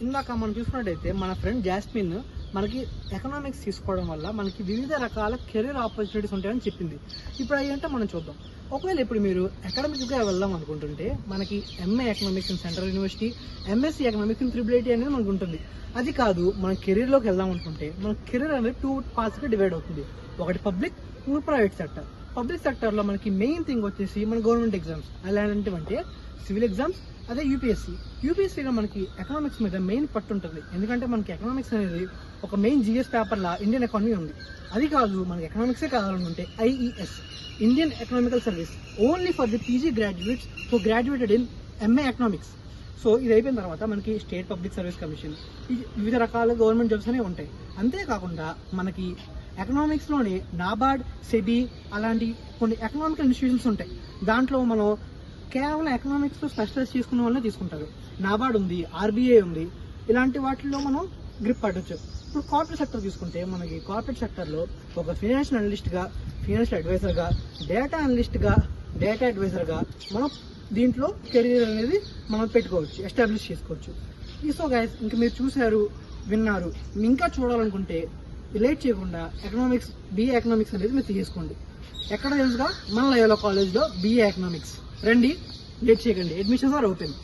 ఇందాక మనం చూసుకున్నట్టయితే మన ఫ్రెండ్ జాస్మిన్ మనకి ఎకనామిక్స్ తీసుకోవడం వల్ల మనకి వివిధ రకాల కెరీర్ ఆపర్చునిటీస్ ఉంటాయని చెప్పింది. ఇప్పుడు అవి అంటే మనం చూద్దాం. ఒకవేళ ఇప్పుడు మీరు అకాడమిక్గా వెళ్దాం అనుకుంటుంటే మనకి MA economics in central university, MSc economics in IIIT అనేది మనకు ఉంటుంది. అది కాదు, మన కెరీర్లోకి వెళ్దాం అనుకుంటే మన కెరీర్ అనేది 2 పార్ట్స్గా డివైడ్ అవుతుంది. ఒకటి పబ్లిక్, ఇంకో ప్రైవేట్ సెక్టర్. పబ్లిక్ సెక్టర్లో మనకి మెయిన్ థింగ్ వచ్చేసి మన గవర్నమెంట్ ఎగ్జామ్స్. అలాంటివంటే సివిల్ ఎగ్జామ్స్, అదే యూపీఎస్సీలో మనకి ఎకనామిక్స్ మీద మెయిన్ పట్టు ఉంటుంది. ఎందుకంటే మనకి ఎకనామిక్స్ అనేది ఒక మెయిన్ జిఎస్ పేపర్లా ఇండియన్ ఎకానమీ ఉంది. అది కాదు, మనకి ఎకనామిక్సే కావాలనుకుంటే IES, Indian economical service, only for the PG graduates who graduated in MA economics. So ఇది అయిపోయిన తర్వాత మనకి స్టేట్ పబ్లిక్ సర్వీస్ కమిషన్, వివిధ రకాల గవర్నమెంట్ జాబ్స్ అనేవి ఉంటాయి. అంతేకాకుండా మనకి ఎకనామిక్స్లోనే నాబార్డ్, సెబీ అలాంటి కొన్ని ఎకనామికల్ ఇన్స్టిట్యూషన్స్ ఉంటాయి. దాంట్లో మనం కేవలం ఎకనామిక్స్లో స్పెషలైజ్ చేసుకున్న వాళ్ళనే తీసుకుంటారు. నాబార్డ్ ఉంది, RBI ఉంది. ఇలాంటి వాటిల్లో మనం గ్రిప్ పట్టవచ్చు. ఇప్పుడు కార్పొరేట్ సెక్టర్ తీసుకుంటే మనకి కార్పొరేట్ సెక్టర్లో ఒక ఫైనాన్షియల్ అనలిస్ట్గా, ఫైనాన్షియల్ అడ్వైజర్గా, డేటా అనలిస్ట్గా, డేటా అడ్వైజర్గా మనం దీంట్లో కెరీర్ అనేది మనం పెట్టుకోవచ్చు, ఎస్టాబ్లిష్ చేసుకోవచ్చు. సో గైస్, ఇంకా మీరు చూశారు, విన్నారు. ఇంకా చూడాలనుకుంటే లేట్ చేయకుండా BA ఎకనామిక్స్ అనేది మీరు తీసుకోండి. ఎక్కడ తెలుసుగా, మన లయోలా కాలేజ్లో BA ఎకనామిక్స్. రండి, లేట్ చేయకండి. Admissions are open.